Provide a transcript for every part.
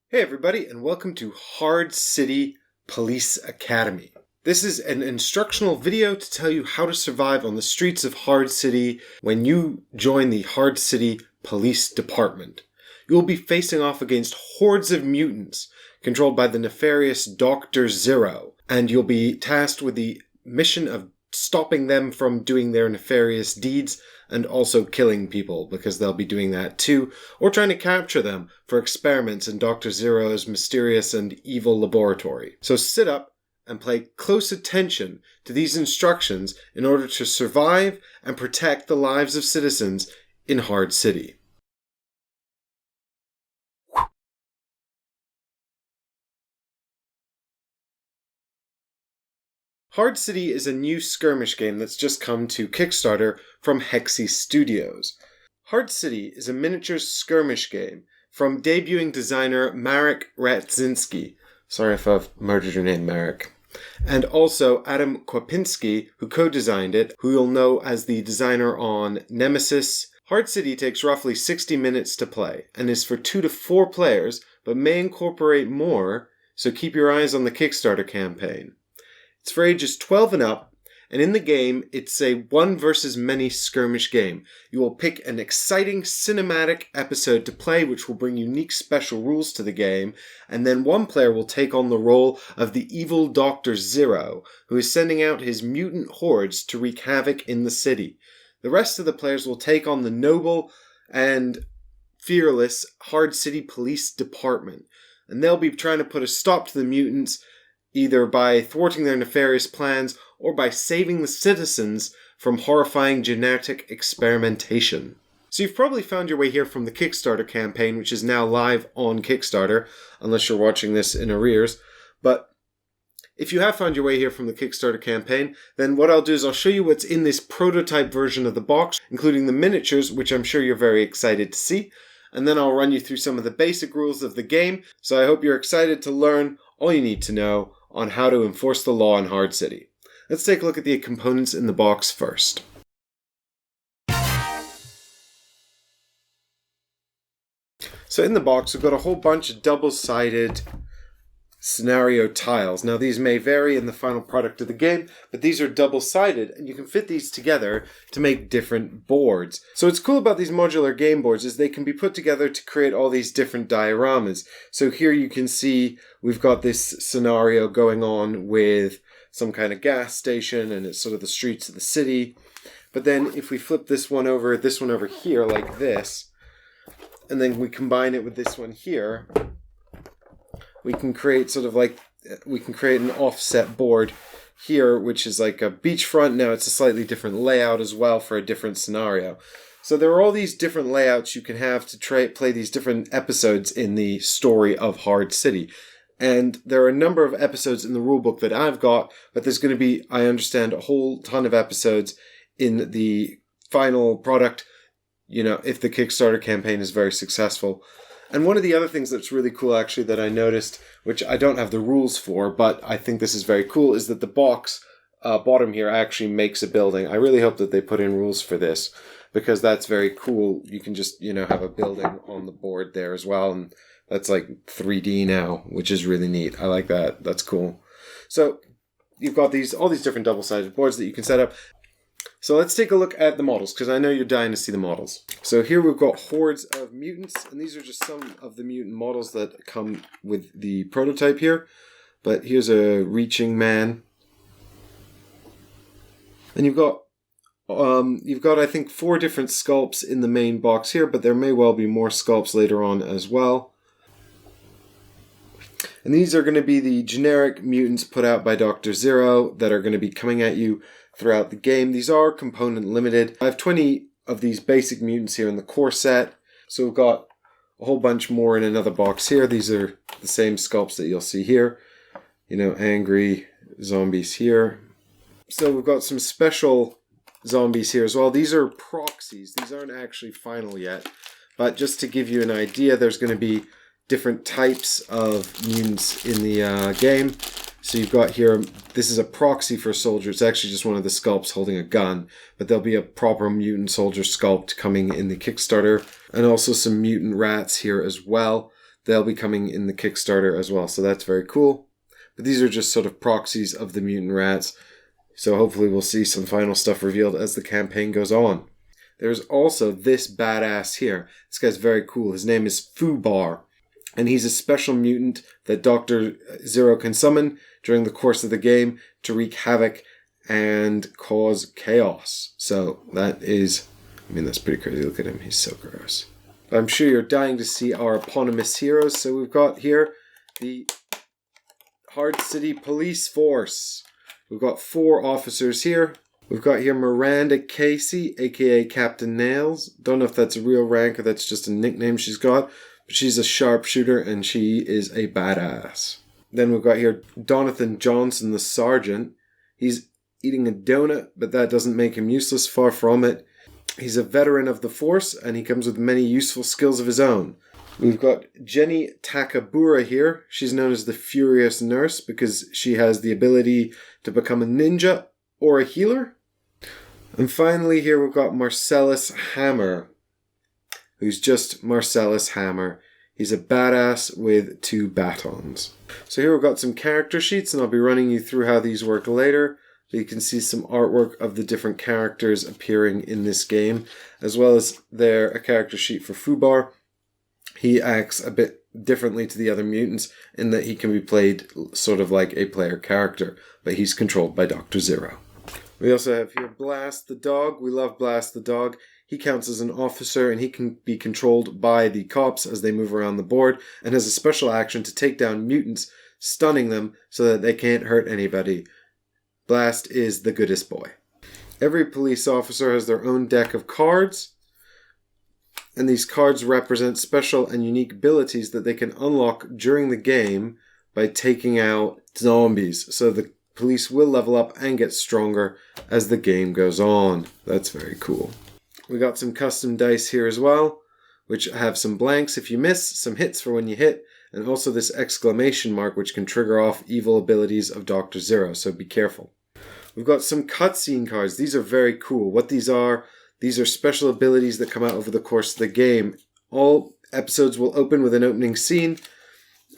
Hey everybody, and welcome to Hard City Police Academy. This is an instructional video to tell you how to survive on the streets of Hard City when you join the Hard City Police Department. You will be facing off against hordes of mutants controlled by the nefarious Dr. Zero, and you'll be tasked with the mission of stopping them from doing their nefarious deeds and also killing people, because they'll be doing that too, or trying to capture them for experiments in Dr. Zero's mysterious and evil laboratory. So sit up and pay close attention to these instructions in order to survive and protect the lives of citizens in Hard City. Hard City is a new skirmish game that's just come to Kickstarter from HCPD Studios. Hard City is a miniature skirmish game from debuting designer Marek Radzinski. Sorry if I've murdered your name, Marek. And also Adam Kwapinski, who co-designed it, who you'll know as the designer on Nemesis. Hard City takes roughly 60 minutes to play and is for 2 to 4 players, but may incorporate more, so keep your eyes on the Kickstarter campaign. It's for ages 12 and up, and in the game, it's a one versus many skirmish game. You will pick an exciting cinematic episode to play, which will bring unique special rules to the game, and then one player will take on the role of the evil Dr. Zero, who is sending out his mutant hordes to wreak havoc in the city. The rest of the players will take on the noble and fearless Hard City Police Department, and they'll be trying to put a stop to the mutants, either by thwarting their nefarious plans or by saving the citizens from horrifying genetic experimentation. So you've probably found your way here from the Kickstarter campaign, which is now live on Kickstarter, unless you're watching this in arrears. But if you have found your way here from the Kickstarter campaign, then what I'll do is I'll show you what's in this prototype version of the box, including the miniatures, which I'm sure you're very excited to see. And then I'll run you through some of the basic rules of the game. So I hope you're excited to learn all you need to know on how to enforce the law in Hard City. Let's take a look at the components in the box first. So in the box, we've got a whole bunch of double-sided scenario tiles. Now these may vary in the final product of the game, but these are double-sided, and you can fit these together to make different boards. So what's cool about these modular game boards is they can be put together to create all these different dioramas. So here you can see we've got this scenario going on with some kind of gas station, and it's sort of the streets of the city. But then if we flip this one over here like this, and then we combine it with this one here, we can create an offset board here, which is like a beachfront. Now it's a slightly different layout as well for a different scenario. So there are all these different layouts you can have to play these different episodes in the story of Hard City. And there are a number of episodes in the rulebook that I've got, but there's going to be, I understand, a whole ton of episodes in the final product, if the Kickstarter campaign is very successful. And one of the other things that's really cool, actually, that I noticed, which I don't have the rules for, but I think this is very cool, is that the box bottom here actually makes a building. I really hope that they put in rules for this, because that's very cool. You can just, have a building on the board there as well, and that's like 3D now, which is really neat. I like that. That's cool. So you've got all these different double-sided boards that you can set up. So let's take a look at the models, because I know you're dying to see the models. So here we've got hordes of mutants, and these are just some of the mutant models that come with the prototype here. But here's a reaching man. And you've got I think 4 different sculpts in the main box here, but there may well be more sculpts later on as well. And these are going to be the generic mutants put out by Dr. Zero that are going to be coming at you throughout the game. These are component limited. I have 20 of these basic mutants here in the core set. So we've got a whole bunch more in another box here. These are the same sculpts that you'll see here. Angry zombies here. So we've got some special zombies here as well. These are proxies. These aren't actually final yet. But just to give you an idea, there's going to be different types of mutants in the game. So you've got here, this is a proxy for a soldier. It's actually just one of the sculpts holding a gun, but there'll be a proper mutant soldier sculpt coming in the Kickstarter, and also some mutant rats here as well. they'll be coming in the Kickstarter as well, so that's very cool. But these are just sort of proxies of the mutant rats, so hopefully we'll see some final stuff revealed as the campaign goes on. There's also this badass here. This guy's very cool. His name is Fubar, and he's a special mutant that Dr. Zero can summon during the course of the game to wreak havoc and cause chaos. So that's pretty crazy. Look at him. He's so gross. I'm sure you're dying to see our eponymous heroes. So we've got here the Hard City Police Force. We've got 4 officers here. We've got here Miranda Casey, aka Captain Nails. Don't know if that's a real rank or that's just a nickname she's got, but she's a sharpshooter and she is a badass. Then we've got here Donathan Johnson, the Sergeant. He's eating a donut, but that doesn't make him useless, far from it. He's a veteran of the force, and he comes with many useful skills of his own. We've got Jenny Takabura here. She's known as the Furious Nurse because she has the ability to become a ninja or a healer. And finally here we've got Marcellus Hammer, who's just Marcellus Hammer. He's a badass with 2 batons. So here we've got some character sheets, and I'll be running you through how these work later. So you can see some artwork of the different characters appearing in this game, as well as a character sheet for Fubar. He acts a bit differently to the other mutants in that he can be played sort of like a player character, but he's controlled by Dr. Zero. We also have here Blast the Dog. We love Blast the Dog. He counts as an officer, and he can be controlled by the cops as they move around the board, and has a special action to take down mutants, stunning them so that they can't hurt anybody. Blast is the goodest boy. Every police officer has their own deck of cards, and these cards represent special and unique abilities that they can unlock during the game by taking out zombies. So the police will level up and get stronger as the game goes on. That's very cool. We got some custom dice here as well, which have some blanks if you miss, some hits for when you hit, and also this exclamation mark which can trigger off evil abilities of Dr. Zero, so be careful. We've got some cutscene cards. These are very cool. What these are special abilities that come out over the course of the game. All episodes will open with an opening scene,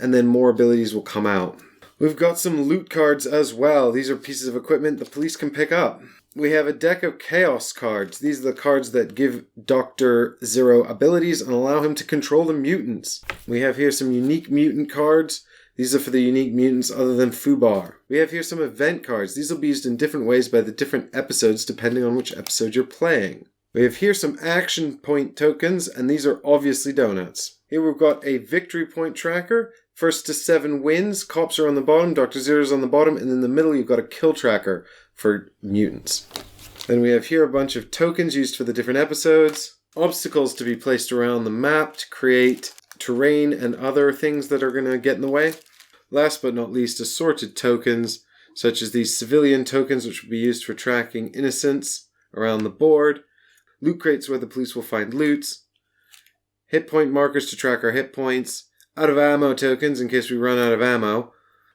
and then more abilities will come out. We've got some loot cards as well. These are pieces of equipment the police can pick up. We have a deck of chaos cards. These are the cards that give Dr. Zero abilities and allow him to control the mutants. We have here some unique mutant cards. These are for the unique mutants other than Fubar. We have here some event cards. These will be used in different ways by the different episodes depending on which episode you're playing. We have here some action point tokens, and these are obviously donuts. Here we've got a victory point tracker. First to 7 wins. Cops are on the bottom, Dr. Zero's on the bottom, and in the middle you've got a kill tracker for mutants. Then we have here a bunch of tokens used for the different episodes. Obstacles to be placed around the map to create terrain and other things that are going to get in the way. Last but not least, assorted tokens, such as these civilian tokens which will be used for tracking innocents around the board. Loot crates where the police will find loots. Hit point markers to track our hit points. Out of ammo tokens in case we run out of ammo.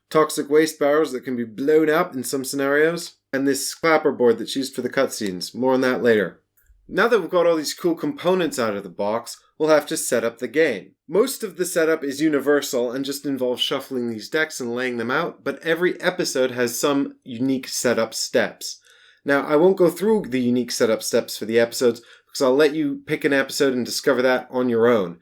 Toxic waste barrels that can be blown up in some scenarios. And this clapperboard that's used for the cutscenes. More on that later. Now that we've got all these cool components out of the box, we'll have to set up the game. Most of the setup is universal and just involves shuffling these decks and laying them out, but every episode has some unique setup steps. Now, I won't go through the unique setup steps for the episodes because I'll let you pick an episode and discover that on your own.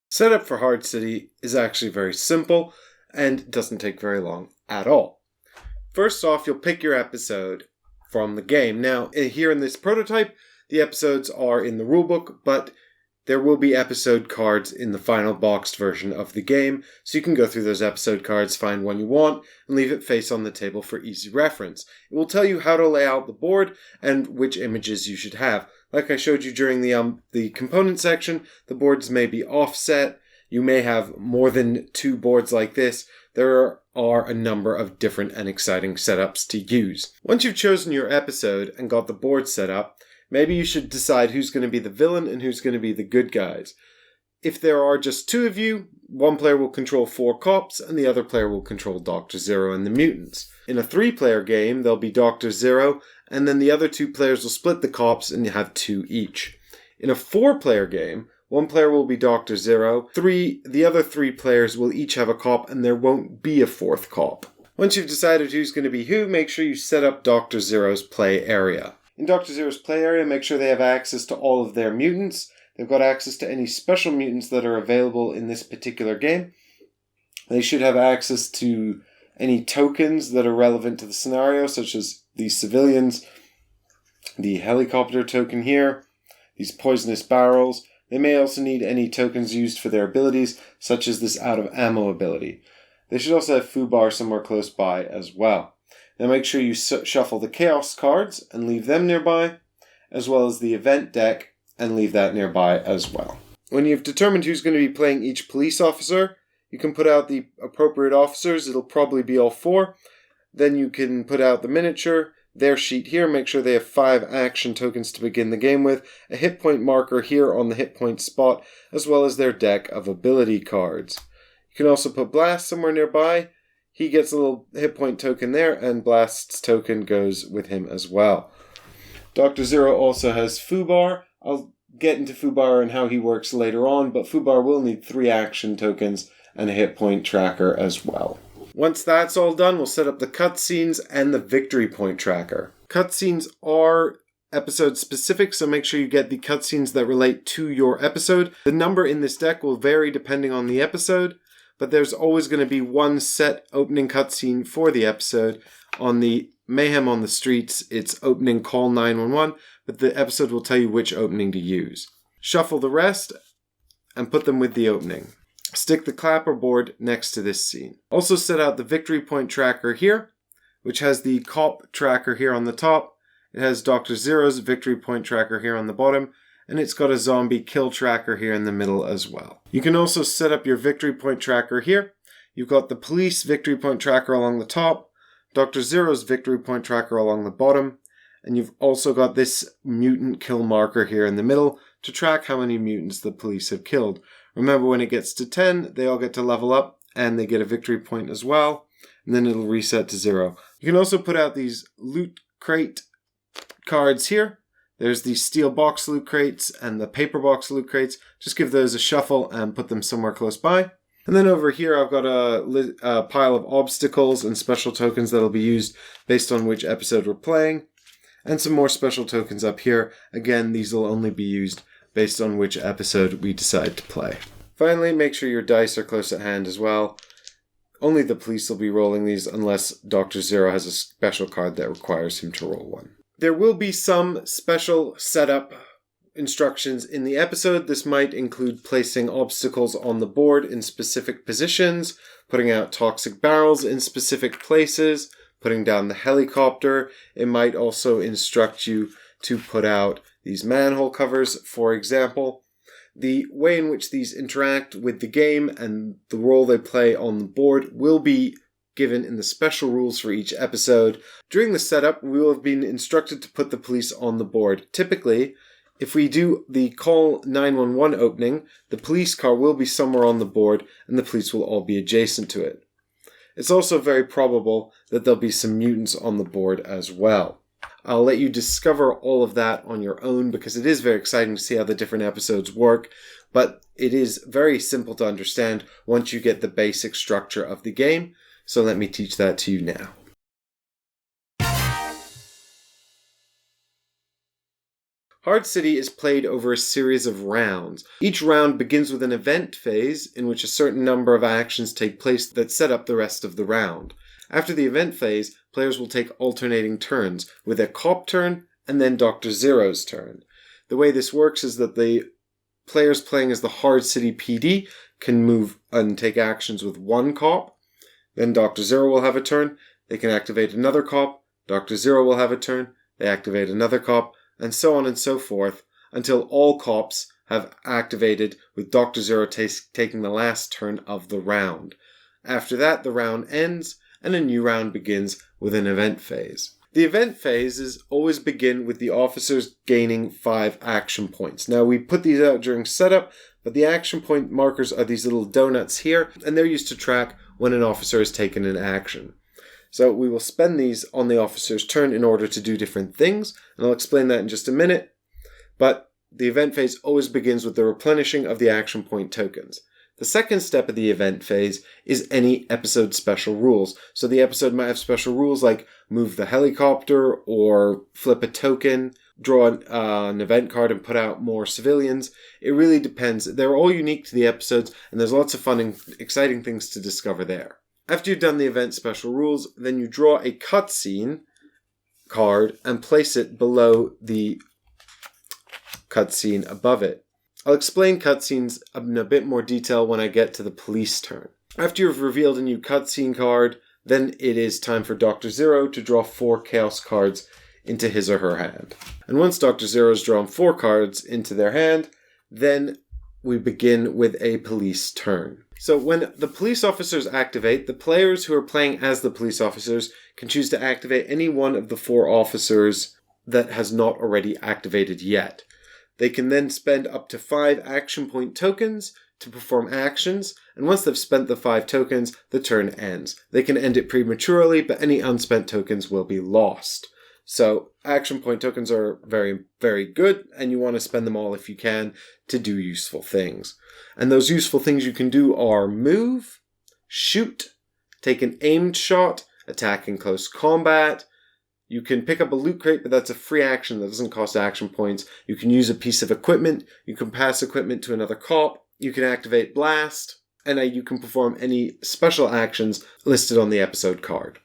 Setup for Hard City is actually very simple and doesn't take very long at all. First off, you'll pick your episode from the game. Now, here in this prototype, the episodes are in the rulebook, but there will be episode cards in the final boxed version of the game, so you can go through those episode cards, find one you want, and leave it face on the table for easy reference. It will tell you how to lay out the board and which images you should have. Like I showed you during the component section, the boards may be offset. You may have more than 2 boards like this. There are a number of different and exciting setups to use. Once you've chosen your episode and got the board set up, maybe you should decide who's going to be the villain and who's going to be the good guys. If there are just 2 of you, one player will control 4 cops and the other player will control Dr. Zero and the mutants. In a 3-player game, there'll be Dr. Zero, and then the other 2 players will split the cops and have 2 each. In a 4-player game, one player will be Dr. Zero. The other 3 players will each have a cop, and there won't be a 4th cop. Once you've decided who's going to be who, make sure you set up Dr. Zero's play area. In Dr. Zero's play area, make sure they have access to all of their mutants. They've got access to any special mutants that are available in this particular game. They should have access to any tokens that are relevant to the scenario, such as these civilians, the helicopter token here, these poisonous barrels. They may also need any tokens used for their abilities, such as this out of ammo ability. They should also have foobar somewhere close by as well. Now make sure you shuffle the chaos cards and leave them nearby, as well as the event deck and leave that nearby as well. When you've determined who's going to be playing each police officer, you can put out the appropriate officers. It'll probably be all 4. Then you can put out the miniature, their sheet here, make sure they have 5 action tokens to begin the game with, a hit point marker here on the hit point spot, as well as their deck of ability cards. You can also put Blast somewhere nearby. He gets a little hit point token there, and Blast's token goes with him as well. Dr. Zero also has foobar. I'll get into foobar and how he works later on, but foobar will need 3 action tokens and a hit point tracker as well. Once that's all done, we'll set up the cutscenes and the victory point tracker. Cutscenes are episode specific, so make sure you get the cutscenes that relate to your episode. The number in this deck will vary depending on the episode, but there's always going to be one set opening cutscene for the episode. On the Mayhem on the Streets, it's opening Call 911, but the episode will tell you which opening to use. Shuffle the rest and put them with the opening. Stick the clapperboard next to this scene. Also set out the victory point tracker here, which has the cop tracker here on the top. It has Dr. Zero's victory point tracker here on the bottom, and it's got a zombie kill tracker here in the middle as well. You can also set up your victory point tracker here. You've got the police victory point tracker along the top, Dr. Zero's victory point tracker along the bottom, and you've also got this mutant kill marker here in the middle to track how many mutants the police have killed. Remember, when it gets to 10, they all get to level up, and they get a victory point as well, and then it'll reset to 0. You can also put out these loot crate cards here. There's the steel box loot crates and the paper box loot crates. Just give those a shuffle and put them somewhere close by. And then over here, I've got a pile of obstacles and special tokens that'll be used based on which episode we're playing. And some more special tokens up here. Again, these will only be used based on which episode we decide to play. Finally, make sure your dice are close at hand as well. Only the police will be rolling these unless Dr. Zero has a special card that requires him to roll one. There will be some special setup instructions in the episode. This might include placing obstacles on the board in specific positions, putting out toxic barrels in specific places, putting down the helicopter. It might also instruct you to put out these manhole covers, for example. The way in which these interact with the game and the role they play on the board will be given in the special rules for each episode. During the setup, we will have been instructed to put the police on the board. Typically, if we do the Call 911 opening, the police car will be somewhere on the board and the police will all be adjacent to it. It's also very probable that there'll be some mutants on the board as well. I'll let you discover all of that on your own because it is very exciting to see how the different episodes work, but it is very simple to understand once you get the basic structure of the game, so let me teach that to you now. Hard City is played over a series of rounds. Each round begins with an event phase in which a certain number of actions take place that set up the rest of the round. After the event phase, players will take alternating turns, with a cop turn and then Dr. Zero's turn. The way this works is that the players playing as the Hard City PD can move and take actions with one cop. Then Dr. Zero will have a turn. They can activate another cop. Dr. Zero will have a turn. They activate another cop. And so on and so forth, until all cops have activated, with Dr. Zero taking the last turn of the round. After that, the round ends, and a new round begins with an event phase. The event phases always begin with the officers gaining 5 action points. Now, we put these out during setup, but the action point markers are these little donuts here, and they're used to track when an officer has taken an action. So we will spend these on the officer's turn in order to do different things, and I'll explain that in just a minute. But the event phase always begins with the replenishing of the action point tokens. The second step of the event phase is any episode special rules. So the episode might have special rules like move the helicopter or flip a token, draw an event card and put out more civilians. It really depends. They're all unique to the episodes, and there's lots of fun and exciting things to discover there. After you've done the event special rules, then you draw a cutscene card and place it below the cutscene above it. I'll explain cutscenes in a bit more detail when I get to the police turn. After you've revealed a new cutscene card, then it is time for Dr. Zero to draw 4 chaos cards into his or her hand. And once Dr. Zero's drawn 4 cards into their hand, then we begin with a police turn. So when the police officers activate, the players who are playing as the police officers can choose to activate any one of the 4 officers that has not already activated yet. They can then spend up to 5 action point tokens to perform actions, and once they've spent the 5 tokens, the turn ends. They can end it prematurely, but any unspent tokens will be lost. So action point tokens are very, very good, and you want to spend them all if you can to do useful things. And those useful things you can do are move, shoot, take an aimed shot, attack in close combat. You can pick up a loot crate, but that's a free action that doesn't cost action points. You can use a piece of equipment. You can pass equipment to another cop. You can activate blast. And you can perform any special actions listed on the episode card.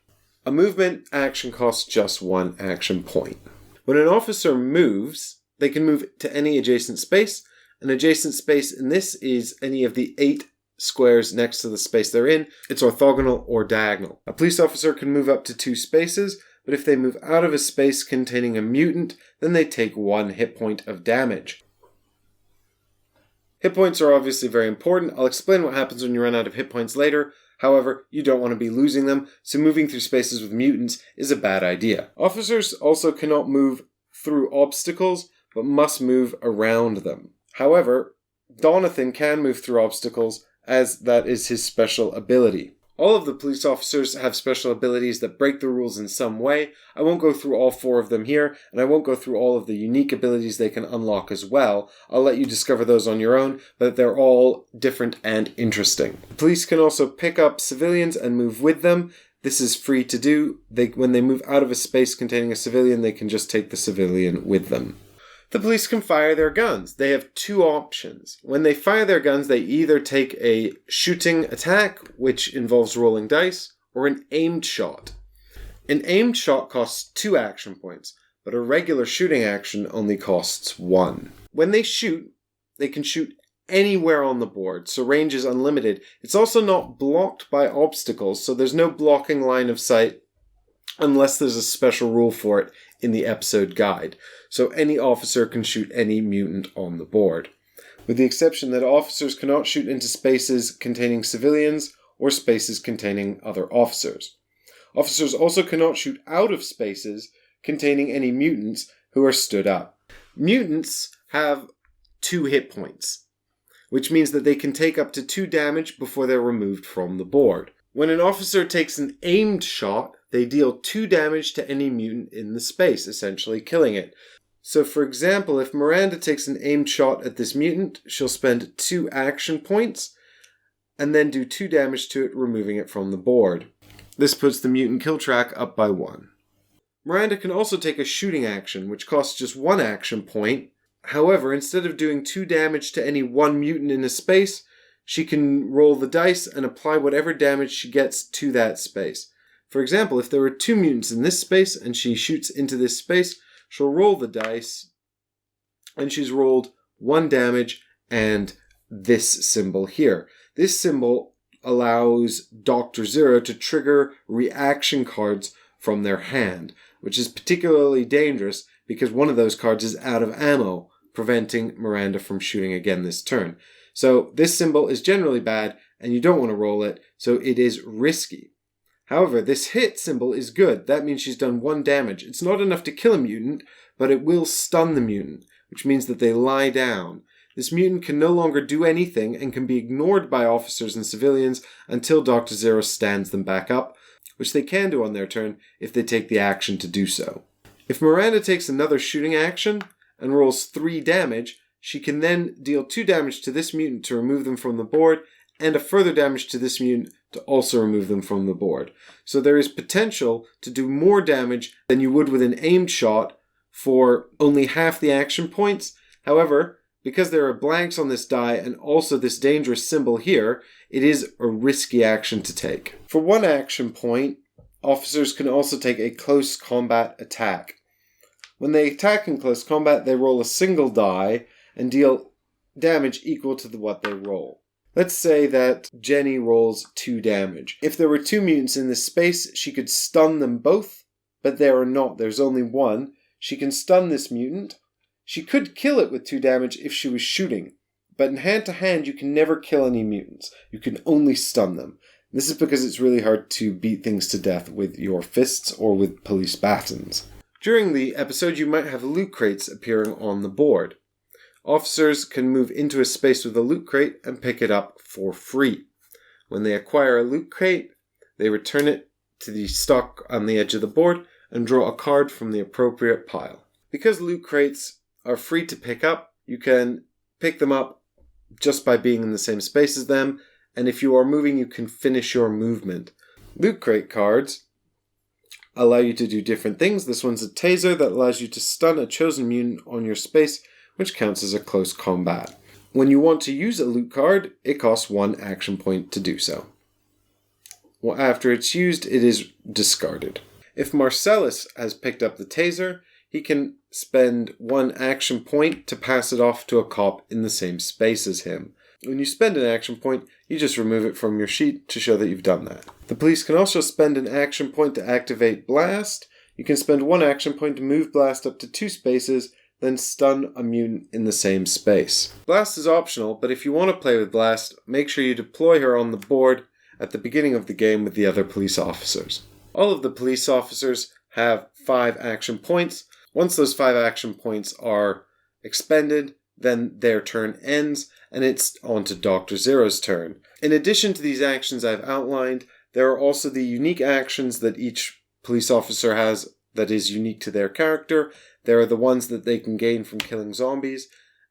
A movement action costs just 1 action point. When an officer moves, they can move to any adjacent space. An adjacent space in this is any of the 8 squares next to the space they're in. It's orthogonal or diagonal. A police officer can move up to 2 spaces, but if they move out of a space containing a mutant, then they take 1 hit point of damage. Hit points are obviously very important. I'll explain what happens when you run out of hit points later. However, you don't want to be losing them, so moving through spaces with mutants is a bad idea. Officers also cannot move through obstacles, but must move around them. However, Donathan can move through obstacles, as that is his special ability. All of the police officers have special abilities that break the rules in some way. I won't go through all 4 of them here, and I won't go through all of the unique abilities they can unlock as well. I'll let you discover those on your own, but they're all different and interesting. The police can also pick up civilians and move with them. This is free to do. When they move out of a space containing a civilian, they can just take the civilian with them. The police can fire their guns. They have 2 options. When they fire their guns, they either take a shooting attack, which involves rolling dice, or an aimed shot. An aimed shot costs 2 action points, but a regular shooting action only costs 1. When they shoot, they can shoot anywhere on the board, so range is unlimited. It's also not blocked by obstacles, so there's no blocking line of sight unless there's a special rule for it in the episode guide. So any officer can shoot any mutant on the board, with the exception that officers cannot shoot into spaces containing civilians or spaces containing other officers. Officers also cannot shoot out of spaces containing any mutants who are stood up. Mutants have 2 hit points, which means that they can take up to 2 damage before they're removed from the board. When an officer takes an aimed shot, they deal 2 damage to any mutant in the space, essentially killing it. So for example, if Miranda takes an aimed shot at this mutant, she'll spend 2 action points and then do 2 damage to it, removing it from the board. This puts the mutant kill track up by 1. Miranda can also take a shooting action, which costs just 1 action point. However, instead of doing 2 damage to any 1 mutant in a space, she can roll the dice and apply whatever damage she gets to that space. For example, if there were 2 mutants in this space and she shoots into this space, she'll roll the dice and she's rolled 1 damage and this symbol here. This symbol allows Dr. Zero to trigger reaction cards from their hand, which is particularly dangerous because one of those cards is out of ammo, preventing Miranda from shooting again this turn. So this symbol is generally bad and you don't want to roll it, so it is risky. However, this hit symbol is good. That means she's done 1 damage. It's not enough to kill a mutant, but it will stun the mutant, which means that they lie down. This mutant can no longer do anything and can be ignored by officers and civilians until Dr. Zero stands them back up, which they can do on their turn if they take the action to do so. If Miranda takes another shooting action and rolls 3 damage, she can then deal 2 damage to this mutant to remove them from the board, and a further damage to this mutant to also remove them from the board. So there is potential to do more damage than you would with an aimed shot for only half the action points. However, because there are blanks on this die and also this dangerous symbol here, it is a risky action to take. For 1 action point, officers can also take a close combat attack. When they attack in close combat, they roll a single die and deal damage equal to what they roll. Let's say that Jenny rolls 2 damage. If there were 2 mutants in this space, she could stun them both, but there are not. There's only 1. She can stun this mutant. She could kill it with 2 damage if she was shooting, but in hand-to-hand you can never kill any mutants. You can only stun them. This is because it's really hard to beat things to death with your fists or with police batons. During the episode, you might have loot crates appearing on the board. Officers can move into a space with a loot crate and pick it up for free. When they acquire a loot crate, they return it to the stock on the edge of the board and draw a card from the appropriate pile. Because loot crates are free to pick up, you can pick them up just by being in the same space as them, and if you are moving, you can finish your movement. Loot crate cards allow you to do different things. This one's a taser that allows you to stun a chosen mutant on your space, which counts as a close combat. When you want to use a loot card, it costs 1 action point to do so. Well, after it's used, it is discarded. If Marcellus has picked up the taser, he can spend 1 action point to pass it off to a cop in the same space as him. When you spend an action point, you just remove it from your sheet to show that you've done that. The police can also spend an action point to activate Blast. You can spend 1 action point to move Blast up to 2 spaces, then stun a mutant in the same space. Blast is optional, but if you want to play with Blast, make sure you deploy her on the board at the beginning of the game with the other police officers. All of the police officers have 5 action points. Once those 5 action points are expended, then their turn ends, and it's on to Dr. Zero's turn. In addition to these actions I've outlined, there are also the unique actions that each police officer has that is unique to their character. There are the ones that they can gain from killing zombies,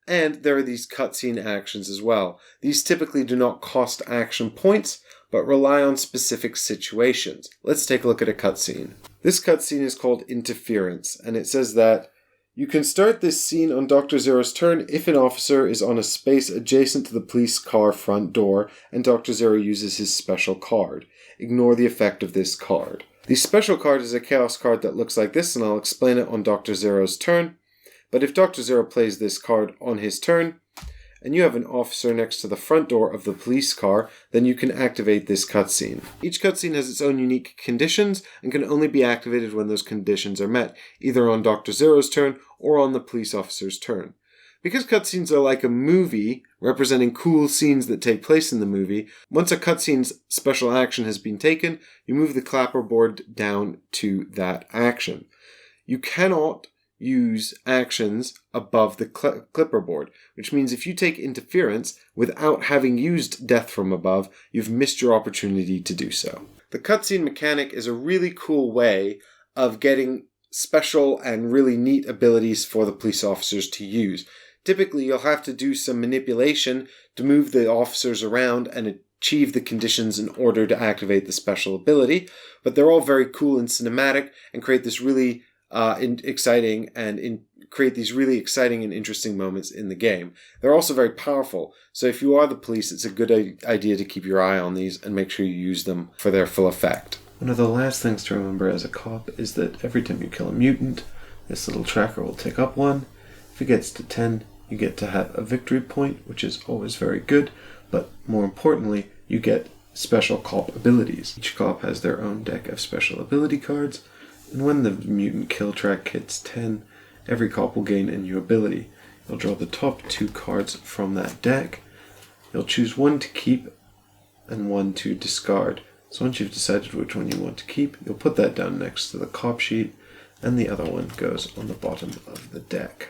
and there are these cutscene actions as well. These typically do not cost action points, but rely on specific situations. Let's take a look at a cutscene. This cutscene is called Interference, and it says that you can start this scene on Dr. Zero's turn if an officer is on a space adjacent to the police car front door and Dr. Zero uses his special card. Ignore the effect of this card. The special card is a chaos card that looks like this, and I'll explain it on Dr. Zero's turn. But if Dr. Zero plays this card on his turn, and you have an officer next to the front door of the police car, then you can activate this cutscene. Each cutscene has its own unique conditions and can only be activated when those conditions are met, either on Dr. Zero's turn or on the police officer's turn. Because cutscenes are like a movie, representing cool scenes that take place in the movie, once a cutscene's special action has been taken, you move the clapperboard down to that action. You cannot use actions above the clipperboard, which means if you take interference without having used Death from Above, you've missed your opportunity to do so. The cutscene mechanic is a really cool way of getting special and really neat abilities for the police officers to use. Typically, you'll have to do some manipulation to move the officers around and achieve the conditions in order to activate the special ability, but they're all very cool and cinematic and create this really exciting and create these really exciting and interesting moments in the game. They're also very powerful, so if you are the police, it's a good idea to keep your eye on these and make sure you use them for their full effect. One of the last things to remember as a cop is that every time you kill a mutant, this little tracker will tick up 1. If it gets to 10, you get to have a victory point, which is always very good, but more importantly, you get special cop abilities. Each cop has their own deck of special ability cards, and when the mutant kill track hits 10, every cop will gain a new ability. You'll draw the top 2 cards from that deck. You'll choose 1 to keep and 1 to discard. So once you've decided which one you want to keep, you'll put that down next to the cop sheet, and the other one goes on the bottom of the deck.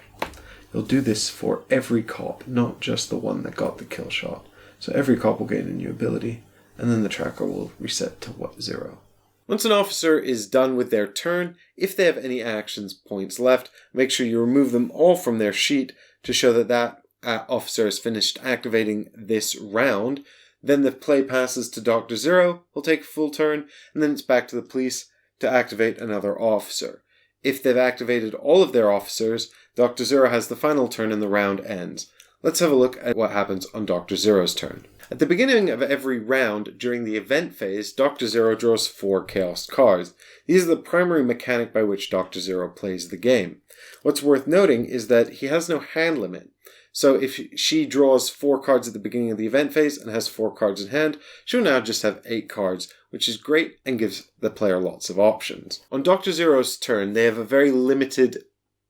You'll do this for every cop, not just the one that got the kill shot. So every cop will gain a new ability, and then the tracker will reset to 0. Once an officer is done with their turn, if they have any actions points left, make sure you remove them all from their sheet to show that that officer has finished activating this round, then the play passes to Dr. Zero, he'll take a full turn, and then it's back to the police to activate another officer. If they've activated all of their officers, Dr. Zero has the final turn and the round ends. Let's have a look at what happens on Dr. Zero's turn. At the beginning of every round during the event phase, Dr. Zero draws 4 Chaos cards. These are the primary mechanic by which Dr. Zero plays the game. What's worth noting is that he has no hand limit. So if she draws 4 cards at the beginning of the event phase and has 4 cards in hand, she'll now just have 8 cards, which is great and gives the player lots of options. On Dr. Zero's turn, they have a very limited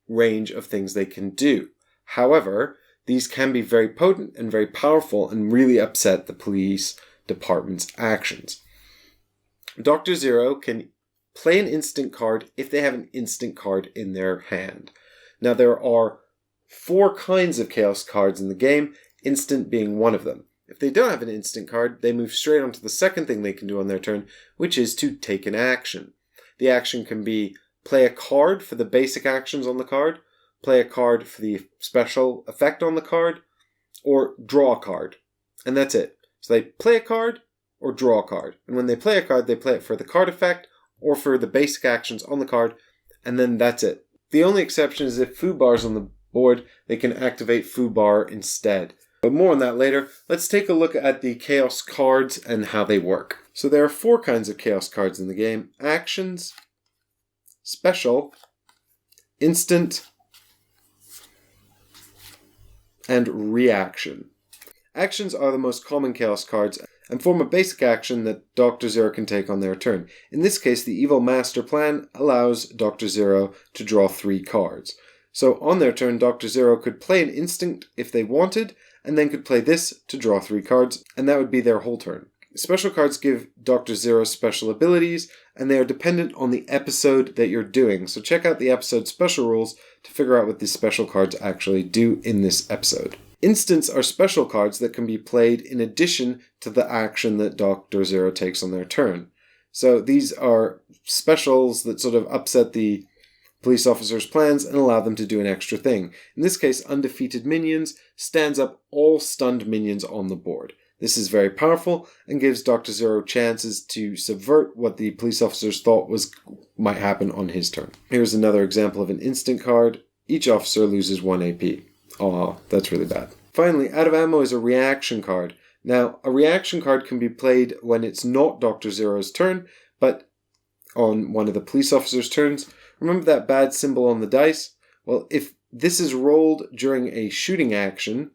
range of things they can do. However, these can be very potent and very powerful and really upset the police department's actions. Dr. Zero can play an instant card if they have an instant card in their hand. Now there are 4 kinds of Chaos cards in the game, instant being one of them. If they don't have an instant card, they move straight on to the second thing they can do on their turn, which is to take an action. The action can be play a card for the basic actions on the card, play a card for the special effect on the card, or draw a card. And that's it. So they play a card or draw a card. And when they play a card, they play it for the card effect or for the basic actions on the card, and then that's it. The only exception is if foobar's on the board, they can activate foobar instead. But more on that later. Let's take a look at the Chaos cards and how they work. So there are 4 kinds of Chaos cards in the game: actions, special, instant, and reaction. Actions are the most common Chaos cards and form a basic action that Dr. Zero can take on their turn. In this case, the Evil Master Plan allows Dr. Zero to draw 3 cards. So on their turn, Dr. Zero could play an instant if they wanted, and then could play this to draw 3 cards, and that would be their whole turn. Special cards give Dr. Zero special abilities, and they are dependent on the episode that you're doing. So check out the episode special rules to figure out what these special cards actually do in this episode. Instants are special cards that can be played in addition to the action that Dr. Zero takes on their turn. So these are specials that sort of upset the police officer's plans and allow them to do an extra thing. In this case, Undefeated Minions stands up all stunned minions on the board. This is very powerful and gives Dr. Zero chances to subvert what the police officers thought might happen on his turn. Here's another example of an instant card. Each officer loses 1 AP. Aw, that's really bad. Finally, Out of Ammo is a reaction card. Now, a reaction card can be played when it's not Dr. Zero's turn, but on one of the police officers' turns. Remember that bad symbol on the dice? Well, if this is rolled during a shooting action,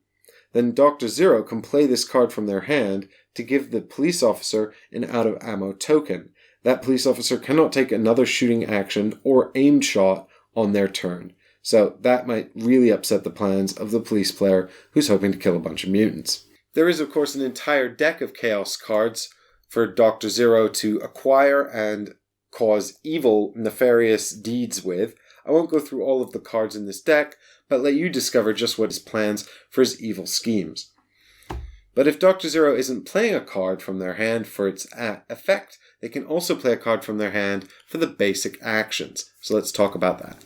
then Dr. Zero can play this card from their hand to give the police officer an out of ammo token. That police officer cannot take another shooting action or aimed shot on their turn. So that might really upset the plans of the police player who's hoping to kill a bunch of mutants. There is, of course, an entire deck of Chaos cards for Dr. Zero to acquire and cause evil, nefarious deeds with. I won't go through all of the cards in this deck, but let you discover just what his plans for his evil schemes. But if Dr. Zero isn't playing a card from their hand for its effect, they can also play a card from their hand for the basic actions. So let's talk about that.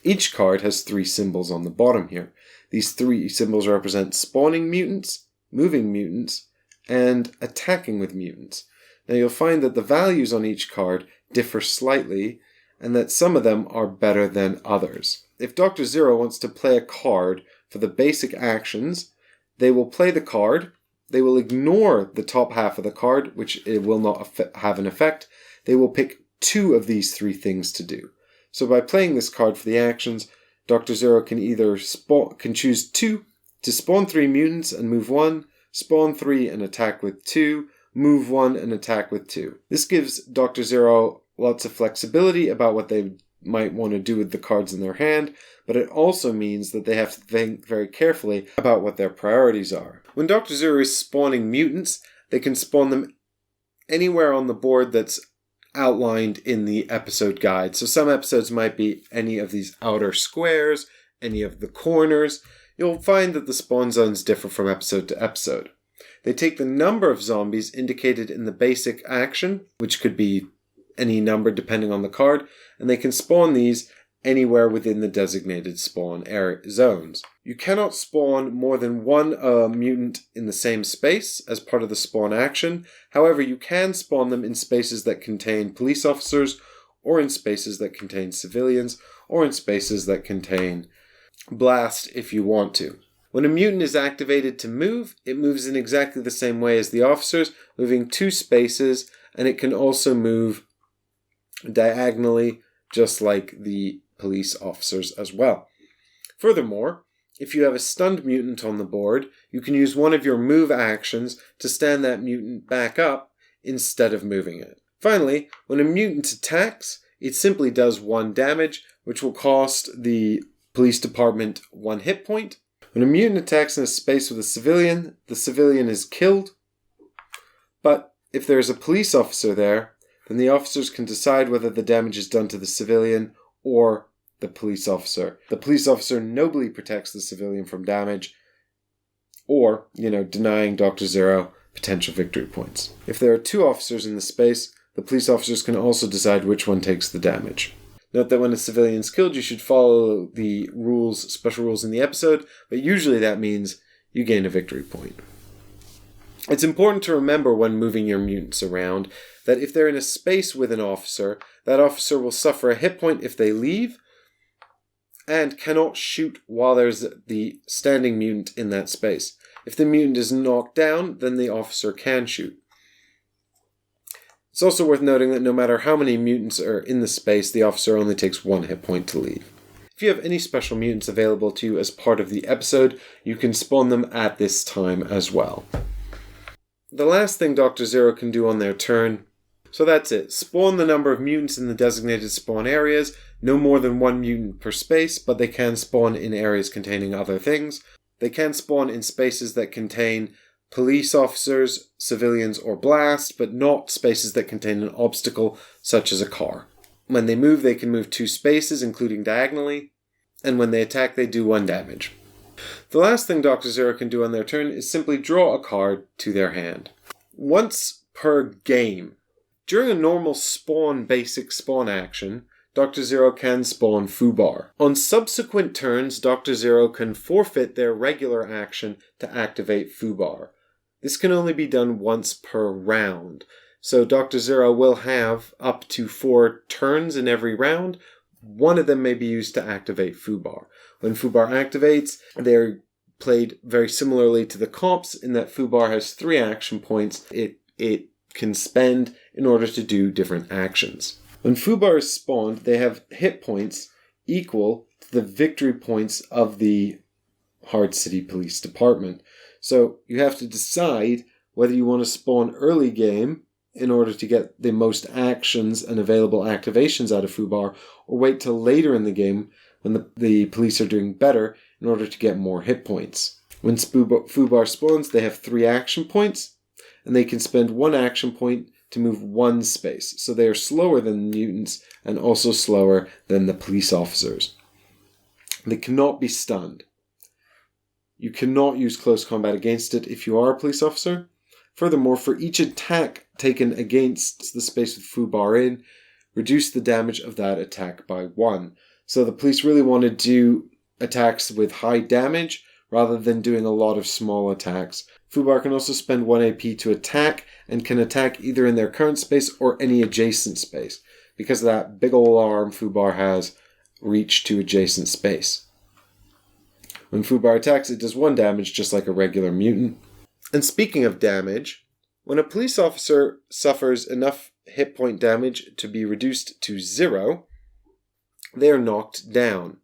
Each card has 3 symbols on the bottom here. These 3 symbols represent spawning mutants, moving mutants, and attacking with mutants. Now you'll find that the values on each card differ slightly, and that some of them are better than others. If Dr. Zero wants to play a card for the basic actions, they will play the card, they will ignore the top half of the card, which it will not have an effect. They will pick 2 of these 3 things to do. So by playing this card for the actions, Dr. Zero can either choose 2 to spawn 3 mutants and move 1, spawn 3 and attack with 2, move 1 and attack with 2. This gives Dr. Zero lots of flexibility about what they might want to do with the cards in their hand, but it also means that they have to think very carefully about what their priorities are. When Dr. Zero is spawning mutants, they can spawn them anywhere on the board that's outlined in the episode guide. So some episodes might be any of these outer squares, any of the corners. You'll find that the spawn zones differ from episode to episode. They take the number of zombies indicated in the basic action, which could be any number depending on the card, and they can spawn these anywhere within the designated spawn area zones. You cannot spawn more than one mutant in the same space as part of the spawn action. However, you can spawn them in spaces that contain police officers, or in spaces that contain civilians, or in spaces that contain blast if you want to. When a mutant is activated to move, it moves in exactly the same way as the officers, moving 2 spaces, and it can also move diagonally, just like the police officers as well. Furthermore, if you have a stunned mutant on the board, you can use one of your move actions to stand that mutant back up instead of moving it. Finally, when a mutant attacks, it simply does 1 damage, which will cost the police department 1 hit point. When a mutant attacks in a space with a civilian, the civilian is killed. But if there is a police officer there, then the officers can decide whether the damage is done to the civilian or the police officer. The police officer nobly protects the civilian from damage, or, denying Dr. Zero potential victory points. If there are 2 officers in the space, the police officers can also decide which one takes the damage. Note that when a civilian is killed, you should follow the special rules in the episode, but usually that means you gain a victory point. It's important to remember when moving your mutants around that if they're in a space with an officer, that officer will suffer a hit point if they leave, and cannot shoot while there's the standing mutant in that space. If the mutant is knocked down, then the officer can shoot. It's also worth noting that no matter how many mutants are in the space, the officer only takes 1 hit point to leave. If you have any special mutants available to you as part of the episode, you can spawn them at this time as well. The last thing Dr. Zero can do on their turn, so that's it. Spawn the number of mutants in the designated spawn areas, no more than 1 mutant per space, but they can spawn in areas containing other things. They can spawn in spaces that contain police officers, civilians, or blast, but not spaces that contain an obstacle, such as a car. When they move, they can move 2 spaces, including diagonally, and when they attack, they do 1 damage. The last thing Dr. Zero can do on their turn is simply draw a card to their hand. Once per game. During a normal basic spawn action, Dr. Zero can spawn Fubar. On subsequent turns, Dr. Zero can forfeit their regular action to activate Fubar. This can only be done once per round, so Dr. Zero will have up to 4 turns in every round. One of them may be used to activate Fubar. When Fubar activates, they're played very similarly to the comps in that Fubar has 3 action points it can spend in order to do different actions. When Fubar is spawned, they have hit points equal to the victory points of the Hard City Police Department. So you have to decide whether you want to spawn early game in order to get the most actions and available activations out of Fubar, or wait till later in the game when the police are doing better in order to get more hit points. When Fubar spawns, they have 3 action points, and they can spend 1 action point to move 1 space. So they are slower than the mutants and also slower than the police officers. They cannot be stunned. You cannot use close combat against it if you are a police officer. Furthermore, for each attack taken against the space with Fubar in, reduce the damage of that attack by 1. So the police really want to do attacks with high damage rather than doing a lot of small attacks. Fubar can also spend 1 AP to attack, and can attack either in their current space or any adjacent space. Because of that big ol' arm, Fubar has reach to adjacent space. When Fubar attacks, it does 1 damage, just like a regular mutant. And speaking of damage, when a police officer suffers enough hit point damage to be reduced to 0, they are knocked down.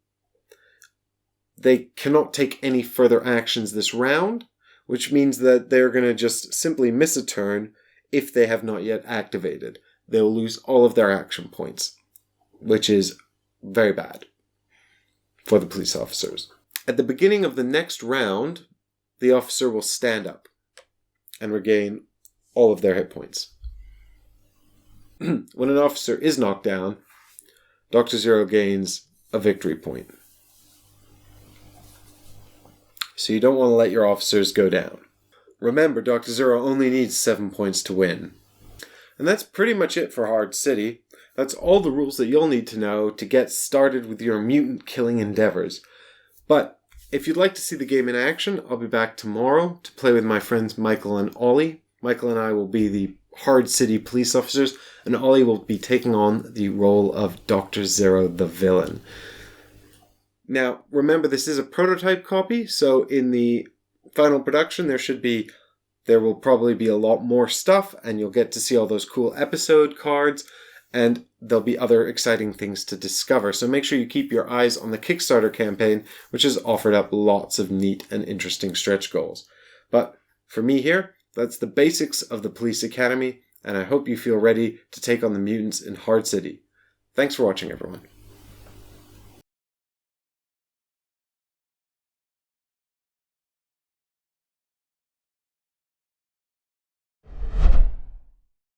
They cannot take any further actions this round, which means that they're going to just simply miss a turn if they have not yet activated. They'll lose all of their action points, which is very bad for the police officers. At the beginning of the next round, the officer will stand up and regain all of their hit points. When an officer is knocked down, Dr. Zero gains a victory point. So you don't want to let your officers go down. Remember, Dr. Zero only needs 7 points to win. And that's pretty much it for Hard City. That's all the rules that you'll need to know to get started with your mutant killing endeavors. But if you'd like to see the game in action, I'll be back tomorrow to play with my friends Michael and Ollie. Michael and I will be the Hard City police officers, and Ollie will be taking on the role of Dr. Zero the villain. Now, remember, this is a prototype copy, so in the final production there will probably be a lot more stuff, and you'll get to see all those cool episode cards, and there'll be other exciting things to discover. So make sure you keep your eyes on the Kickstarter campaign, which has offered up lots of neat and interesting stretch goals. But for me here, that's the basics of the Police Academy, and I hope you feel ready to take on the mutants in Hard City. Thanks for watching, everyone.